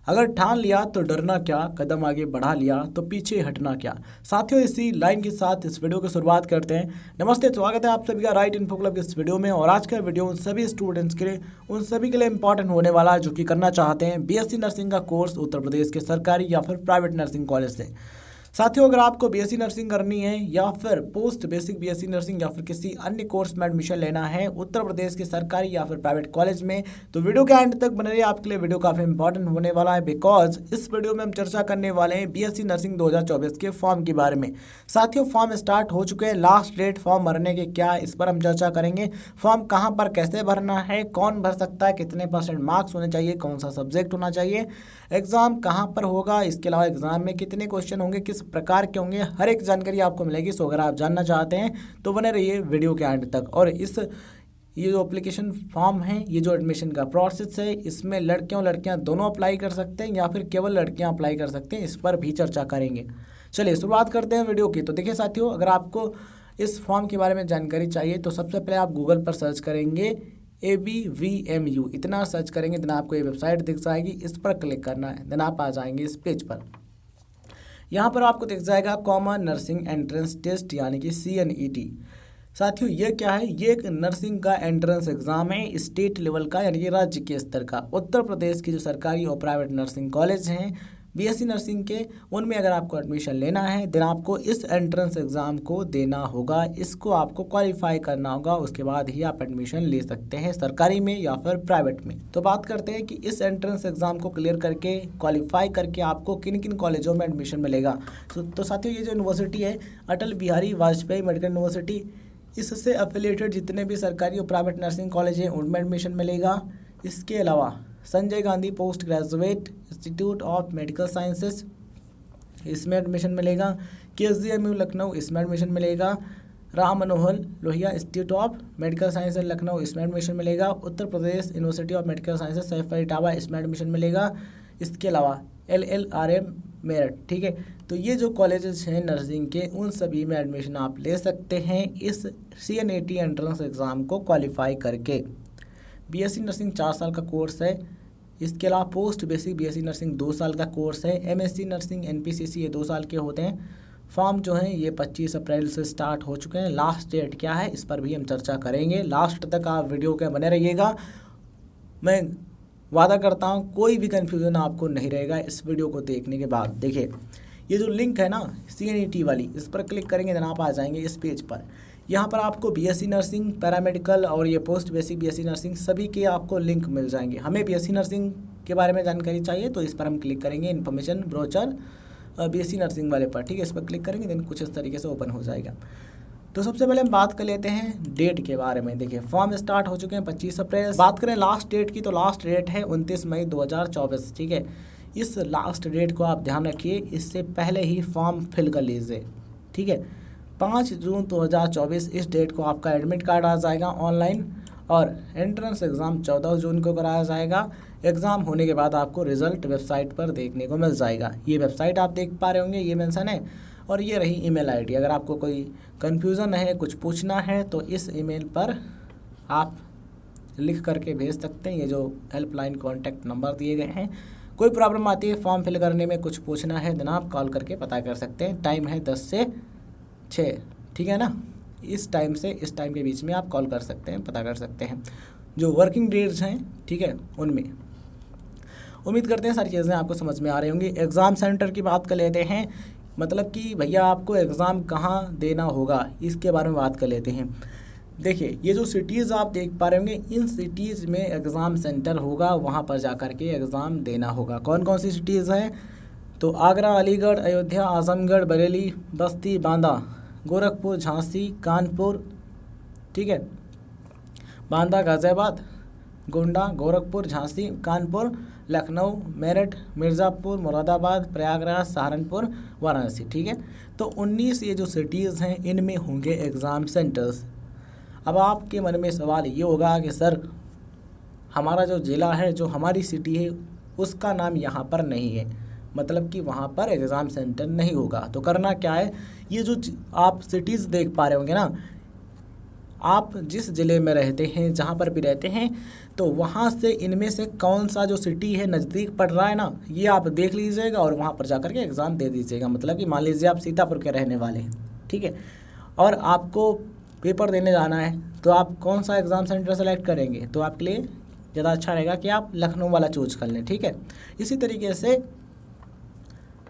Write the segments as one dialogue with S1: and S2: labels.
S1: अगर ठान लिया तो डरना क्या, कदम आगे बढ़ा लिया तो पीछे हटना क्या। साथियों, इसी लाइन के साथ इस वीडियो की शुरुआत करते हैं। नमस्ते, स्वागत है आप सभी का राइट इन्फो क्लब के इस वीडियो में। और आज का वीडियो उन सभी स्टूडेंट्स के लिए, उन सभी के लिए इंपॉर्टेंट होने वाला है जो कि करना चाहते हैं बीएससी नर्सिंग का कोर्स उत्तर प्रदेश के सरकारी या फिर प्राइवेट नर्सिंग कॉलेज से। साथियों, अगर आपको बीएससी नर्सिंग करनी है या फिर पोस्ट बेसिक बीएससी नर्सिंग या फिर किसी अन्य कोर्स में एडमिशन लेना है उत्तर प्रदेश के सरकारी या फिर प्राइवेट कॉलेज में, तो वीडियो के एंड तक बने रहिए। आपके लिए वीडियो काफ़ी इंपॉर्टेंट होने वाला है, बिकॉज इस वीडियो में हम चर्चा करने वाले हैं बीएससी नर्सिंग 2024 के फॉर्म के बारे में। साथियों, फॉर्म स्टार्ट हो चुके हैं, लास्ट डेट फॉर्म भरने के क्या, इस पर हम चर्चा करेंगे। फॉर्म कहाँ पर कैसे भरना है, कौन भर सकता है, कितने % मार्क्स होने चाहिए, कौन सा सब्जेक्ट होना चाहिए, एग्जाम कहाँ पर होगा, इसके अलावा एग्जाम में कितने क्वेश्चन होंगे, किस प्रकार के होंगे, हर एक जानकारी आपको मिलेगी। सो अगर आप जानना चाहते हैं तो बने रहिए वीडियो के एंड तक। और ये जो एप्लीकेशन फॉर्म है, ये जो एडमिशन का प्रोसेस है, इसमें लड़कियां दोनों अप्लाई कर सकते हैं या फिर केवल लड़कियां अप्लाई कर सकते हैं, इस पर भी चर्चा करेंगे। चलिए शुरुआत करते हैं वीडियो की। तो देखिए साथियों, अगर आपको इस फॉर्म के बारे में जानकारी चाहिए तो सबसे पहले आप गूगल पर सर्च करेंगे ABVMU, इतना सर्च करेंगे देन आपको ये वेबसाइट दिख जाएगी, इस पर क्लिक करना है, देन आप आ जाएंगे इस पेज पर। यहाँ पर आपको दिख जाएगा कॉमन नर्सिंग एंट्रेंस टेस्ट यानी कि CNET। साथियों, ये क्या है? ये एक नर्सिंग का एंट्रेंस एग्जाम है, स्टेट लेवल का यानी कि राज्य के स्तर का। उत्तर प्रदेश की जो सरकारी और प्राइवेट नर्सिंग कॉलेज हैं बीएससी नर्सिंग के, उनमें अगर आपको एडमिशन लेना है देन आपको इस एंट्रेंस एग्ज़ाम को देना होगा, इसको आपको क्वालिफाई करना होगा, उसके बाद ही आप एडमिशन ले सकते हैं सरकारी में या फिर प्राइवेट में। तो बात करते हैं कि इस एंट्रेंस एग्ज़ाम को क्लियर करके, क्वालिफाई करके आपको किन किन कॉलेजों में एडमिशन मिलेगा। तो साथियों, ये जो यूनिवर्सिटी है अटल बिहारी वाजपेयी मेडिकल यूनिवर्सिटी, इससे एफिलिएटेड जितने भी सरकारी और प्राइवेट नर्सिंग कॉलेज हैं उनमें एडमिशन मिलेगा। इसके अलावा Sanjay Gandhi post graduate institute of medical sciences, इसमें एडमिशन मिलेगा। KGMU लखनऊ, इसमें एडमिशन मिलेगा। Ram Manohar Lohia institute of medical sciences Lucknow, इसमें एडमिशन मिलेगा। Uttar Pradesh university of medical sciences Saifai Etawah, इसमें एडमिशन मिलेगा। इसके अलावा LLRM मेरठ, ठीक है। तो ये जो कॉलेजेस हैं नर्सिंग के, उन सभी में एडमिशन आप ले सकते हैं इस CNET एंट्रेंस एग्ज़ाम को क्वालिफाई करके। बीएससी नर्सिंग 4 साल का कोर्स है। इसके अलावा पोस्ट बेसिक बीएससी नर्सिंग 2 साल का कोर्स है। MSc नर्सिंग NPCC ये 2 साल के होते हैं। फॉर्म जो हैं ये 25 अप्रैल से स्टार्ट हो चुके हैं। लास्ट डेट क्या है, इस पर भी हम चर्चा करेंगे। लास्ट तक आप वीडियो के बने रहिएगा। मैं वादा करता हूँ कोई भी कन्फ्यूज़न आपको नहीं रहेगा इस वीडियो को देखने के बाद। देखिए, ये जो लिंक है ना CNET वाली, इस पर क्लिक करेंगे देन आप आ जाएंगे इस पेज पर। यहाँ पर आपको बीएससी नर्सिंग, पैरामेडिकल और ये पोस्ट बेसिक बीएससी नर्सिंग सभी के आपको लिंक मिल जाएंगे। हमें बीएससी नर्सिंग के बारे में जानकारी चाहिए तो इस पर हम क्लिक करेंगे, इन्फॉर्मेशन ब्रोचर बीएससी नर्सिंग वाले पर, ठीक है। इस पर क्लिक करेंगे देन कुछ इस तरीके से ओपन हो जाएगा। तो सबसे पहले हम बात कर लेते हैं डेट के बारे में। देखिए, फॉर्म स्टार्ट हो चुके हैं 25 अप्रैल। बात करें लास्ट डेट की तो लास्ट डेट है 29 मई 2024, ठीक है। इस लास्ट डेट को आप ध्यान रखिए, इससे पहले ही फॉर्म फिल कर लीजिए, ठीक है। 5 जून 2024 इस डेट को आपका एडमिट कार्ड आ जाएगा ऑनलाइन, और एंट्रेंस एग्ज़ाम 14 जून को कराया जाएगा। एग्ज़ाम होने के बाद आपको रिज़ल्ट वेबसाइट पर देखने को मिल जाएगा। ये वेबसाइट आप देख पा रहे होंगे, ये मेंशन है, और ये रही ईमेल आईडी। अगर आपको कोई कन्फ्यूज़न है, कुछ पूछना है तो इस ईमेल पर आप लिख करके भेज सकते हैं। ये जो हेल्पलाइन कॉन्टैक्ट नंबर दिए गए हैं, कोई प्रॉब्लम आती है फॉर्म फिल करने में, कुछ पूछना है देन आप कॉल करके पता कर सकते हैं। टाइम है 10 से 6, ठीक है ना। इस टाइम से इस टाइम के बीच में आप कॉल कर सकते हैं, पता कर सकते हैं जो वर्किंग डेज हैं, ठीक है, उनमें। उम्मीद करते हैं सारी चीज़ें आपको समझ में आ रही होंगी। एग्ज़ाम सेंटर की बात कर लेते हैं, मतलब कि भैया आपको एग्ज़ाम कहाँ देना होगा, इसके बारे में बात कर लेते हैं। देखिए, ये जो सिटीज़ आप देख पा रहे होंगे, इन सिटीज़ में एग्ज़ाम सेंटर होगा, वहाँ पर जा कर के एग्ज़ाम देना होगा। कौन कौन सी सिटीज़ हैं? तो आगरा, अलीगढ़, अयोध्या, आजमगढ़, बरेली, बस्ती, बांदा, गोरखपुर, झांसी, कानपुर, ठीक है, बांदा, गाज़ियाबाद, गोंडा, गोरखपुर, झांसी, कानपुर, लखनऊ, मेरठ, मिर्ज़ापुर, मुरादाबाद, प्रयागराज, सहारनपुर, वाराणसी, ठीक है। तो 19 ये जो सिटीज़ हैं इनमें होंगे एग्ज़ाम सेंटर्स। अब आपके मन में सवाल ये होगा कि सर, हमारा जो ज़िला है, जो हमारी सिटी है, उसका नाम यहाँ पर नहीं है, मतलब कि वहाँ पर एग्ज़ाम सेंटर नहीं होगा। तो करना क्या है, ये जो आप सिटीज़ देख पा रहे होंगे ना, आप जिस ज़िले में रहते हैं, जहाँ पर भी रहते हैं, तो वहाँ से इनमें से कौन सा जो सिटी है नज़दीक पड़ रहा है ना, ये आप देख लीजिएगा और वहाँ पर जा कर के एग्ज़ाम दे दीजिएगा। मतलब कि मान लीजिए आप सीतापुर के रहने वाले हैं, ठीक है, और आपको पेपर देने जाना है, तो आप कौन सा एग्ज़ाम सेंटर सेलेक्ट करेंगे? तो आपके लिए ज़्यादा अच्छा रहेगा कि आप लखनऊ वाला चूज कर लें, ठीक है। इसी तरीके से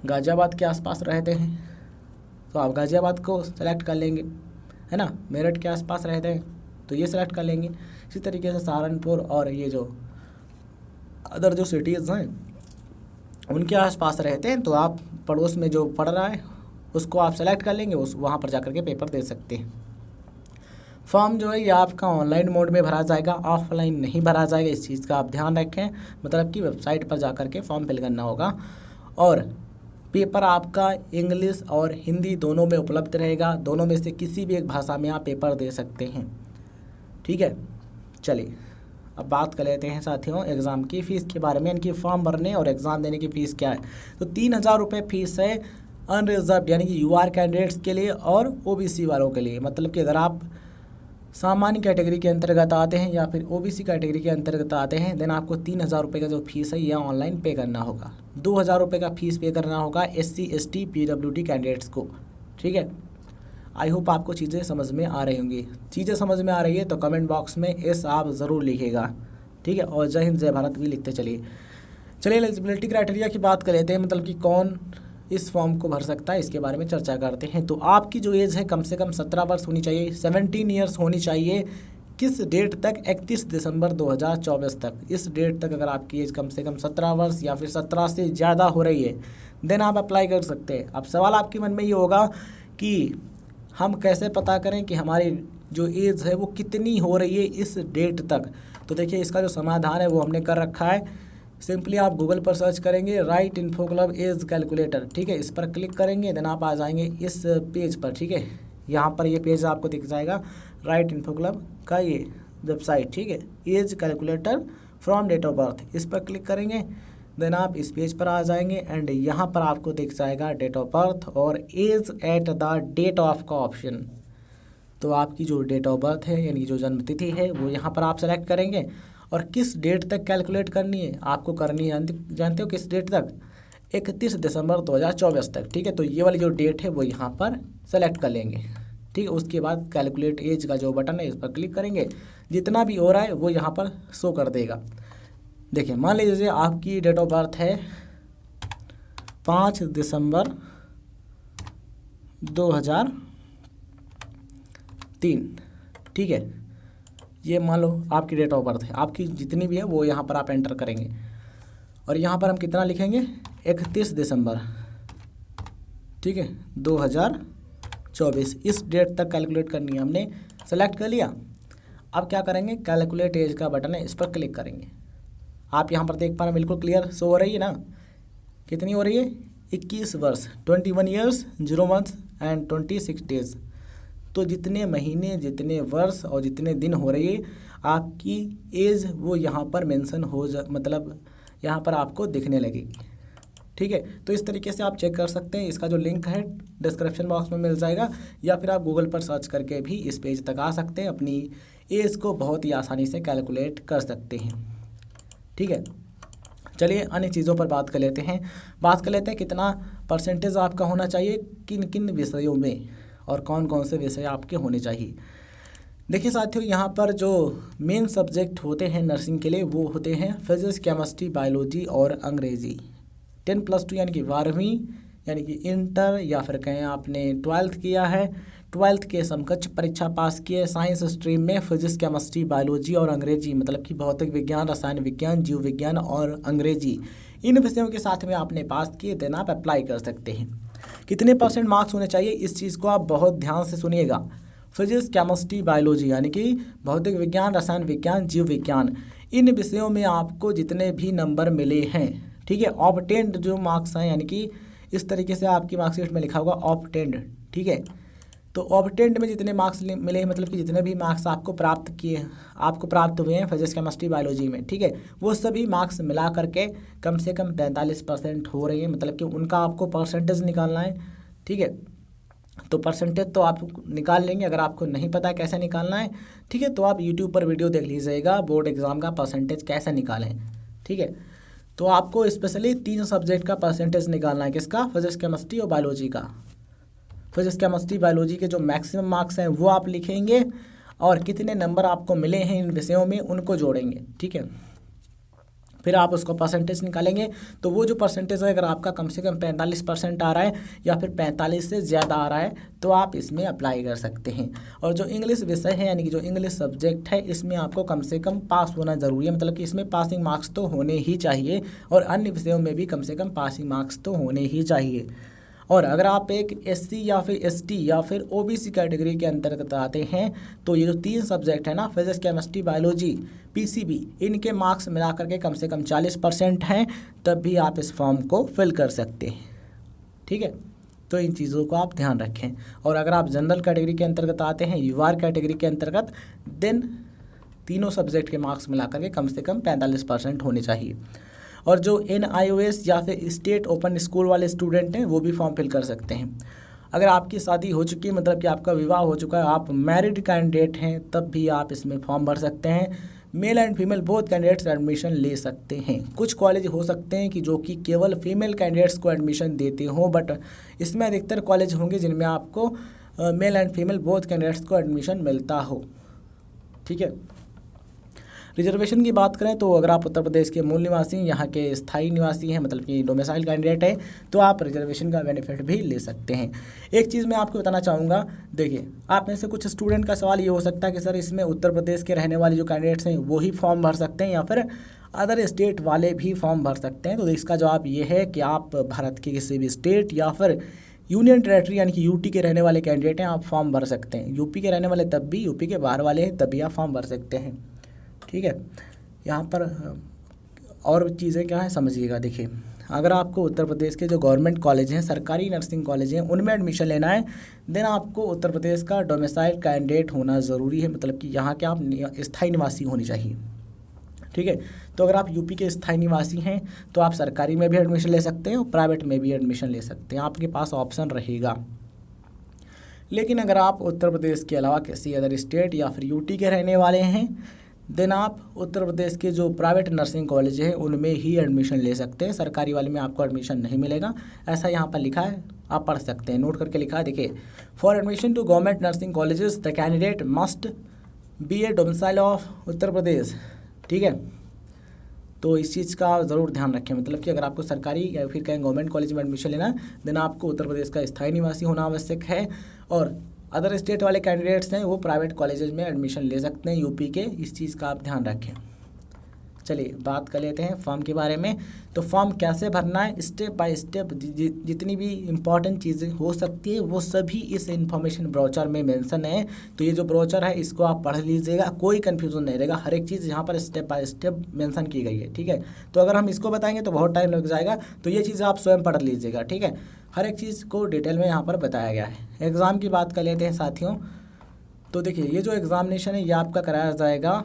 S1: गाज़ियाबाद के आसपास रहते हैं तो आप गाज़ियाबाद को सेलेक्ट कर लेंगे, है ना। मेरठ के आसपास रहते हैं तो ये सेलेक्ट कर लेंगे। इसी तरीके से सहारनपुर और ये जो अदर जो सिटीज़ हैं उनके आसपास रहते हैं तो आप पड़ोस में जो पड़ रहा है उसको आप सेलेक्ट कर लेंगे, उस वहाँ पर जाकर के पेपर दे सकते हैं। फॉर्म जो है ये आपका ऑनलाइन मोड में भरा जाएगा, ऑफलाइन नहीं भरा जाएगा, इस चीज़ का आप ध्यान रखें। मतलब कि वेबसाइट पर जाकर के फॉर्म फिल करना होगा और पेपर आपका इंग्लिश और हिंदी दोनों में उपलब्ध रहेगा। दोनों में से किसी भी एक भाषा में आप पेपर दे सकते हैं, ठीक है। चलिए अब बात कर लेते हैं साथियों एग्ज़ाम की फ़ीस के बारे में। इनकी फॉर्म भरने और एग्ज़ाम देने की फ़ीस क्या है? तो 3,000 रुपये फ़ीस है अनरिजर्व यानी कि यूआर कैंडिडेट्स के लिए और ओबीसी वालों के लिए। मतलब कि अगर आप सामान्य कैटेगरी के अंतर्गत आते हैं या फिर ओबीसी कैटेगरी के अंतर्गत आते हैं देन आपको 3,000 रुपये का जो फीस है यह ऑनलाइन पे करना होगा। 2,000 रुपये का फीस पे करना होगा SC ST PWD कैंडिडेट्स को, ठीक है। आई होप आपको चीज़ें समझ में आ रही होंगी। चीज़ें समझ में आ रही है तो कमेंट बॉक्स में एस आप ज़रूर लिखिएगा, ठीक है। और जय हिंद जय भारत भी लिखते चलिए। एलिजिबिलिटी क्राइटेरिया की बात कर लेते हैं, मतलब कि कौन इस फॉर्म को भर सकता है इसके बारे में चर्चा करते हैं। तो आपकी जो एज है कम से कम 17 वर्ष होनी चाहिए, 17 ईयर्स होनी चाहिए। किस डेट तक? 31 दिसंबर 2024 तक। इस डेट तक अगर आपकी एज कम से कम 17 वर्ष या फिर 17 से ज़्यादा हो रही है देन आप अप्लाई कर सकते हैं। अब सवाल आपके मन में ये होगा कि हम कैसे पता करें कि हमारी जो एज है वो कितनी हो रही है इस डेट तक? तो देखिए इसका जो समाधान है वो हमने कर रखा है। सिंपली आप गूगल पर सर्च करेंगे right info club age calculator, ठीक है। इस पर क्लिक करेंगे देन आप आ जाएंगे इस पेज पर, ठीक है। यहाँ पर ये पेज आपको दिख जाएगा राइट इन्फो क्लब का ये वेबसाइट, ठीक है, age calculator from date of birth. इस पर क्लिक करेंगे देन आप इस पेज पर आ जाएंगे एंड यहाँ पर आपको दिख जाएगा डेट ऑफ बर्थ और age at the date of का ऑप्शन। तो आपकी जो डेट ऑफ बर्थ है यानी कि जो जन्म तिथि है वो यहाँ पर आप सेलेक्ट करेंगे और किस डेट तक कैलकुलेट करनी है आपको करनी है, जानते हो किस डेट तक? 31 दिसंबर 2024 तक, ठीक है। तो ये वाली जो डेट है वो यहाँ पर सेलेक्ट कर लेंगे, ठीक है। उसके बाद कैलकुलेट एज का जो बटन है इस पर क्लिक करेंगे, जितना भी हो रहा है वो यहाँ पर शो कर देगा। देखिए मान लीजिए आपकी डेट ऑफ बर्थ है 5 दिसंबर 2003, ठीक है। ये मान लो आपकी डेट ऑफ बर्थ है, आपकी जितनी भी है वो यहाँ पर आप एंटर करेंगे और यहाँ पर हम कितना लिखेंगे? 31 दिसंबर, ठीक है, 2024। इस डेट तक कैलकुलेट करनी है, हमने सेलेक्ट कर लिया। अब क्या करेंगे? कैलकुलेट एज का बटन है इस पर क्लिक करेंगे। आप यहाँ पर देख पा रहे हैं बिल्कुल क्लियर शो हो रही है ना, कितनी हो रही है? 21 वर्ष, 21 ईयर्स 0 मंथ्स एंड 26 डेज। तो जितने महीने, जितने वर्ष और जितने दिन हो रही है आपकी एज वो यहाँ पर मेंशन मतलब यहाँ पर आपको दिखने लगेगी, ठीक है। तो इस तरीके से आप चेक कर सकते हैं। इसका जो लिंक है डिस्क्रिप्शन बॉक्स में मिल जाएगा या फिर आप गूगल पर सर्च करके भी इस पेज तक आ सकते हैं। अपनी एज को बहुत ही आसानी से कैलकुलेट कर सकते हैं, ठीक है। चलिए अन्य चीज़ों पर बात कर लेते हैं। कितना परसेंटेज आपका होना चाहिए किन किन विषयों में और कौन कौन से विषय आपके होने चाहिए। देखिए साथियों यहाँ पर जो मेन सब्जेक्ट होते हैं नर्सिंग के लिए वो होते हैं फिजिक्स, केमिस्ट्री, बायोलॉजी और अंग्रेज़ी। 10+2 यानी कि 12वीं यानी कि इंटर या फिर कहें आपने 12th किया है, 12th के समकक्ष परीक्षा पास किए साइंस स्ट्रीम में फिजिक्स, केमिस्ट्री, बायोलॉजी और अंग्रेजी, मतलब कि भौतिक विज्ञान, रसायन विज्ञान, जीव विज्ञान और अंग्रेजी, इन विषयों के साथ में आपने पास किए देन आप अप्लाई कर सकते हैं। कितने % मार्क्स होने चाहिए इस चीज़ को आप बहुत ध्यान से सुनिएगा। फिजिक्स, केमिस्ट्री, बायोलॉजी यानी कि भौतिक विज्ञान, रसायन विज्ञान, जीव विज्ञान, इन विषयों में आपको जितने भी नंबर मिले हैं, ठीक है, ऑब्टेन्ड जो मार्क्स हैं, यानी कि इस तरीके से आपकी मार्कशीट में लिखा होगा ऑब्टेन्ड, ठीक है। तो ऑब्टेन्ड में जितने मार्क्स मिले हैं, मतलब कि जितने भी मार्क्स आपको प्राप्त हुए हैं फिजिक्स, केमिस्ट्री, बायोलॉजी में, ठीक है, वो सभी मार्क्स मिला करके कम से कम 45% हो रही है, मतलब कि उनका आपको परसेंटेज निकालना है, ठीक है। तो परसेंटेज तो आप निकाल लेंगे। अगर आपको नहीं पता कैसे निकालना है, ठीक है, तो आप यूट्यूब पर वीडियो देख लीजिएगा बोर्ड एग्ज़ाम का परसेंटेज कैसे निकालें, ठीक है। तो आपको स्पेशली 3 सब्जेक्ट का परसेंटेज निकालना है। किसका? फिजिक्स, केमिस्ट्री और बायोलॉजी का। फिजिक्स, केमिस्ट्री, बायोलॉजी के जो मैक्सिमम मार्क्स हैं वो आप लिखेंगे और कितने नंबर आपको मिले हैं इन विषयों में उनको जोड़ेंगे, ठीक है। फिर आप उसको परसेंटेज निकालेंगे। तो वो जो परसेंटेज है, अगर आपका कम से कम 45% आ रहा है या फिर 45 से ज़्यादा आ रहा है तो आप इसमें अप्लाई कर सकते हैं। और जो इंग्लिश विषय है यानी कि जो इंग्लिश सब्जेक्ट है, इसमें आपको कम से कम पास होना ज़रूरी है, मतलब कि इसमें पासिंग मार्क्स तो होने ही चाहिए। और अन्य विषयों में भी कम से कम पासिंग मार्क्स तो होने ही चाहिए। और अगर आप एक एससी या फिर एसटी या फिर ओबीसी कैटेगरी के अंतर्गत आते हैं तो ये जो 3 सब्जेक्ट है ना, फिजिक्स, केमिस्ट्री, बायोलॉजी, पीसीबी, इनके मार्क्स मिला करके कम से कम 40% हैं, तब भी आप इस फॉर्म को फिल कर सकते हैं, ठीक है। तो इन चीज़ों को आप ध्यान रखें। और अगर आप जनरल कैटेगरी के अंतर्गत आते हैं, यूआर कैटेगरी के अंतर्गत, देन तीनों सब्जेक्ट के मार्क्स मिला करके कम से कम 45% होने चाहिए। और जो NIOS या फिर स्टेट ओपन स्कूल वाले स्टूडेंट हैं वो भी फॉर्म फिल कर सकते हैं। अगर आपकी शादी हो चुकी है, मतलब कि आपका विवाह हो चुका है, आप मैरिड कैंडिडेट हैं, तब भी आप इसमें फॉर्म भर सकते हैं। Male and female both candidates admission ले सकते हैं। कुछ कॉलेज हो सकते हैं कि जो कि केवल फीमेल कैंडिडेट्स को एडमिशन देते हों, बट इसमें अधिकतर कॉलेज होंगे जिनमें आपको male and female both candidates को एडमिशन मिलता हो, ठीक है। रिजर्वेशन की बात करें तो अगर आप उत्तर प्रदेश के मूल निवासी, यहाँ के स्थायी निवासी हैं, मतलब कि डोमिसाइल कैंडिडेट है, तो आप रिजर्वेशन का बेनिफिट भी ले सकते हैं। एक चीज़ मैं आपको बताना चाहूँगा, देखिए, आप में से कुछ स्टूडेंट का सवाल ये हो सकता है कि सर इसमें उत्तर प्रदेश के रहने वाले जो कैंडिडेट्स हैं वो ही फॉर्म भर सकते हैं या फिर अदर स्टेट वाले भी फॉर्म भर सकते हैं। तो इसका जवाब ये है कि आप भारत के किसी भी स्टेट या फिर यूनियन टेरेटरी यानी कि यूटी के रहने वाले कैंडिडेट हैं, आप फॉर्म भर सकते हैं। यूपी के रहने वाले तब भी, यूपी के बाहर वाले हैं तब भी आप फॉर्म भर सकते हैं, ठीक है। यहाँ पर और चीज़ें क्या है समझिएगा। देखिए, अगर आपको उत्तर प्रदेश के जो गवर्नमेंट कॉलेज हैं, सरकारी नर्सिंग कॉलेज हैं, उनमें एडमिशन लेना है, देन आपको उत्तर प्रदेश का डोमिसाइल कैंडिडेट होना ज़रूरी है, मतलब कि यहाँ के आप स्थायी निवासी होनी चाहिए, ठीक है। तो अगर आप यूपी के स्थायी निवासी हैं तो आप सरकारी में भी एडमिशन ले सकते हैं और प्राइवेट में भी एडमिशन ले सकते हैं, आपके पास ऑप्शन रहेगा। लेकिन अगर आप उत्तर प्रदेश के अलावा किसी अदर स्टेट या फिर यूटी के रहने वाले हैं, देन आप उत्तर प्रदेश के जो प्राइवेट नर्सिंग कॉलेज हैं उनमें ही एडमिशन ले सकते हैं। सरकारी वाले में आपको एडमिशन नहीं मिलेगा, ऐसा यहाँ पर लिखा है, आप पढ़ सकते हैं, नोट करके लिखा है। देखिए, for admission to government nursing colleges the candidate must be a domicile of Uttar Pradesh, ठीक है। तो इस चीज़ का ज़रूर ध्यान रखें, मतलब कि अगर आपको सरकारी या फिर कहीं गवर्नमेंट कॉलेज में एडमिशन लेना है, देन आपको उत्तर प्रदेश का स्थायी निवासी होना आवश्यक है। और अदर स्टेट वाले कैंडिडेट्स हैं वो प्राइवेट कॉलेजेस में एडमिशन ले सकते हैं यूपी के, इस चीज़ का आप ध्यान रखें। चलिए बात कर लेते हैं फॉर्म के बारे में। तो फॉर्म कैसे भरना है, स्टेप बाय स्टेप जितनी भी इम्पॉर्टेंट चीज़ें हो सकती है वो सभी इस इन्फॉर्मेशन ब्रोचर में मेंशन है। तो ये जो ब्रोचर है इसको आप पढ़ लीजिएगा, कोई कन्फ्यूज़न नहीं रहेगा, हर एक चीज़ यहाँ पर स्टेप बाय स्टेप मेंशन की गई है, ठीक है। तो अगर हम इसको बताएंगे तो बहुत टाइम लग जाएगा, तो ये चीज़ आप स्वयं पढ़ लीजिएगा, ठीक है। हर एक चीज़ को डिटेल में यहाँ पर बताया गया है। एग्ज़ाम की बात कर लेते हैं साथियों। तो देखिए, ये जो एग्ज़ामिनेशन है ये आपका कराया जाएगा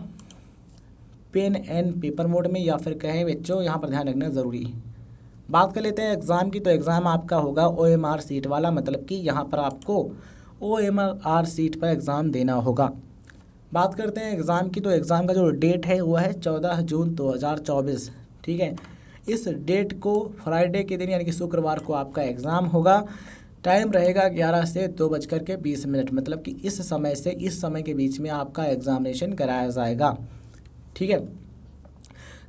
S1: पेन एंड पेपर मोड में, या फिर कहें बच्चों यहाँ पर ध्यान रखना ज़रूरी है। बात कर लेते हैं एग्ज़ाम की। तो एग्ज़ाम आपका होगा OMR सीट वाला, मतलब कि यहाँ पर आपको OMR सीट पर एग्ज़ाम देना होगा। बात करते हैं एग्ज़ाम की। तो एग्ज़ाम का जो डेट है वो है 14 जून 2024, ठीक है। इस डेट को फ्राइडे के दिन यानी कि शुक्रवार को आपका एग्ज़ाम होगा। टाइम रहेगा 11 से 2:20, मतलब कि इस समय से इस समय के बीच में आपका एग्ज़ामिनेशन कराया जाएगा, ठीक है।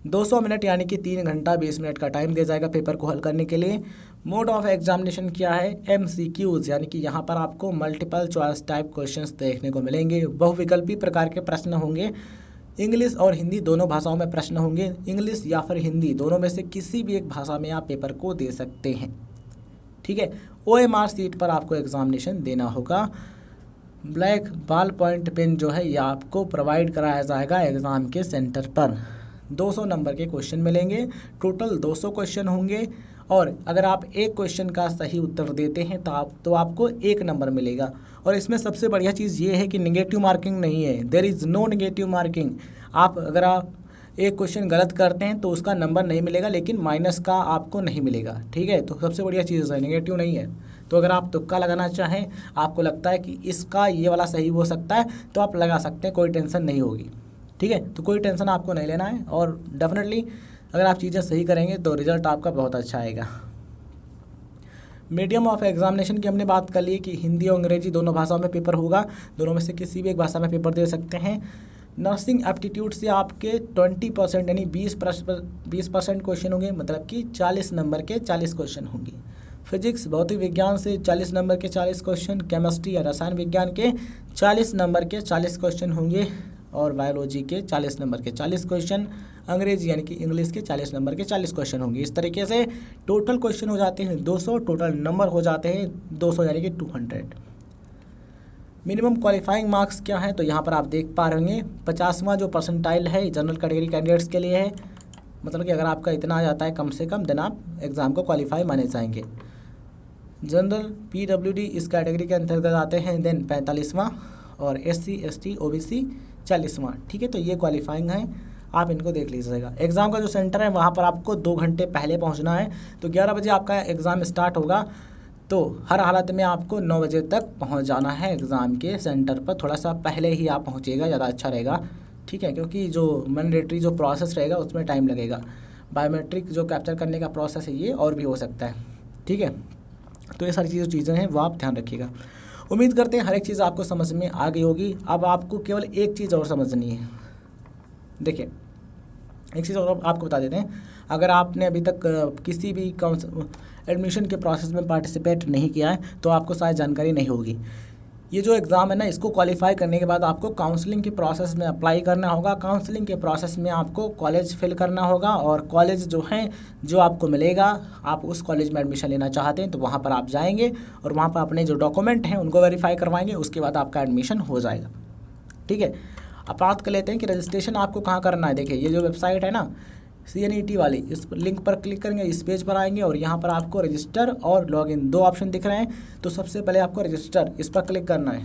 S1: 200 मिनट यानी कि 3 घंटा 20 मिनट का टाइम दिया जाएगा पेपर को हल करने के लिए। मोड ऑफ एग्जामिनेशन क्या है, MCQs, यानी कि यहाँ पर आपको मल्टीपल चॉइस टाइप क्वेश्चंस देखने को मिलेंगे। बहुविकल्पी प्रकार के प्रश्न होंगे, इंग्लिश और हिंदी दोनों भाषाओं में प्रश्न होंगे। इंग्लिश या फिर हिंदी दोनों में से किसी भी एक भाषा में आप पेपर को दे सकते हैं, ठीक है। OMR सीट पर आपको एग्जामिनेशन देना होगा। ब्लैक बॉल पॉइंट पेन जो है ये आपको प्रोवाइड कराया जाएगा एग्ज़ाम के सेंटर पर। 200 नंबर के क्वेश्चन मिलेंगे, टोटल 200 क्वेश्चन होंगे। और अगर आप एक क्वेश्चन का सही उत्तर देते हैं तो आपको 1 नंबर मिलेगा। और इसमें सबसे बढ़िया चीज़ ये है कि नेगेटिव मार्किंग नहीं है, there is no negative marking. अगर आप एक क्वेश्चन गलत करते हैं तो उसका नंबर नहीं मिलेगा, लेकिन माइनस का आपको नहीं मिलेगा, ठीक है। तो सबसे बढ़िया चीज़ है, नेगेटिव नहीं है। तो अगर आप तुक्का लगाना चाहें, आपको लगता है कि इसका ये वाला सही हो सकता है, तो आप लगा सकते हैं, कोई टेंशन नहीं होगी। ठीक है, तो कोई टेंशन आपको नहीं लेना है, और डेफिनेटली अगर आप चीज़ें सही करेंगे तो रिज़ल्ट आपका बहुत अच्छा आएगा। मीडियम ऑफ एग्जामिनेशन की हमने बात कर ली कि हिंदी और अंग्रेजी दोनों भाषाओं में पेपर होगा, दोनों में से किसी भी एक भाषा में पेपर दे सकते हैं। नर्सिंग एप्टीट्यूड से आपके 20% यानी 20% क्वेश्चन होंगे, मतलब कि 40 नंबर के 40 क्वेश्चन होंगे। फिजिक्स भौतिक विज्ञान से 40 नंबर के 40 क्वेश्चन, केमिस्ट्री या रसायन विज्ञान के 40 नंबर के 40 क्वेश्चन होंगे, और बायोलॉजी के 40 नंबर के 40 क्वेश्चन, अंग्रेजी यानी कि इंग्लिश के 40 नंबर के 40 क्वेश्चन होंगे। इस तरीके से टोटल क्वेश्चन हो जाते हैं 200, टोटल नंबर हो जाते हैं 200 यानी कि 200। मिनिमम क्वालिफाइंग मार्क्स क्या है, तो यहाँ पर आप देख पा रहे होंगे 50वां जो परसेंटाइल है जनरल कैटेगरी कैंडिडेट्स के लिए है, मतलब कि अगर आपका इतना आ जाता है कम से कम, देन आप एग्ज़ाम को क्वालिफाई माने जाएंगे। जनरल PWD इस कैटेगरी के अंतर्गत आते हैं, देन 45वां, और SC ST OBC 40वां। ठीक है, तो ये क्वालिफाइंग है, आप इनको देख लीजिएगा। एग्ज़ाम का जो सेंटर है वहाँ पर आपको 2 घंटे पहले पहुँचना है, तो 11 बजे आपका एग्ज़ाम स्टार्ट होगा, तो हर हालत में आपको 9 बजे तक पहुँच जाना है एग्ज़ाम के सेंटर पर। थोड़ा सा पहले ही आप पहुँचिएगा, ज़्यादा अच्छा रहेगा। ठीक है, क्योंकि जो मैंडेटरी जो प्रोसेस रहेगा उसमें टाइम लगेगा, बायोमेट्रिक जो कैप्चर करने का प्रोसेस है ये और भी हो सकता है। ठीक है, तो ये सारी चीज़ें हैं वो आप ध्यान रखिएगा। उम्मीद करते हैं हर एक चीज़ आपको समझ में आ गई होगी। अब आपको केवल एक चीज़ और समझनी है। देखिए, एक चीज़ और आपको बता देते हैं, अगर आपने अभी तक किसी भी एडमिशन के प्रोसेस में पार्टिसिपेट नहीं किया है तो आपको शायद जानकारी नहीं होगी। ये जो एग्ज़ाम है ना, इसको क्वालिफाई करने के बाद आपको काउंसलिंग के प्रोसेस में अप्लाई करना होगा। काउंसलिंग के प्रोसेस में आपको कॉलेज फिल करना होगा, और कॉलेज जो है जो आपको मिलेगा, आप उस कॉलेज में एडमिशन लेना चाहते हैं तो वहाँ पर आप जाएंगे और वहाँ पर अपने जो डॉक्यूमेंट हैं उनको वेरीफाई करवाएंगे, उसके बाद आपका एडमिशन हो जाएगा। ठीक है, अब बात कर लेते हैं कि रजिस्ट्रेशन आपको कहाँ करना है। देखिए, ये जो वेबसाइट है ना CNET वाली, इस लिंक पर क्लिक करेंगे, इस पेज पर आएंगे और यहाँ पर आपको रजिस्टर और लॉगिन 2 ऑप्शन दिख रहे हैं। तो सबसे पहले आपको रजिस्टर, इस पर क्लिक करना है।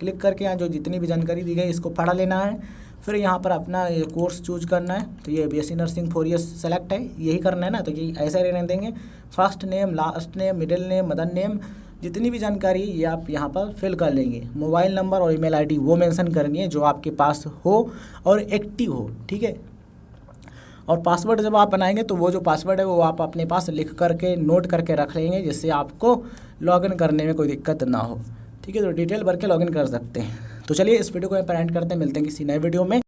S1: क्लिक करके यहाँ जो जितनी भी जानकारी दी गई इसको पढ़ा लेना है। फिर यहाँ पर अपना कोर्स चूज करना है, तो ये BSc नर्सिंग 4 ईयर्स सेलेक्ट है, यही करना है ना, तो ये ऐसे रहने देंगे। First name, last name, middle name, mother name, जितनी भी जानकारी ये आप यहाँ पर फिल कर लेंगे। मोबाइल नंबर और ईमेल ID वो मेंशन करनी है जो आपके पास हो और एक्टिव हो। ठीक है, और पासवर्ड जब आप बनाएंगे तो वो जो पासवर्ड है वो आप अपने पास लिख करके नोट करके रख लेंगे, जिससे आपको लॉगिन करने में कोई दिक्कत ना हो। ठीक है, तो डिटेल भर के लॉगिन कर सकते हैं। तो चलिए इस वीडियो को यहाँ पर एंड करते हैं, मिलते हैं किसी नए वीडियो में।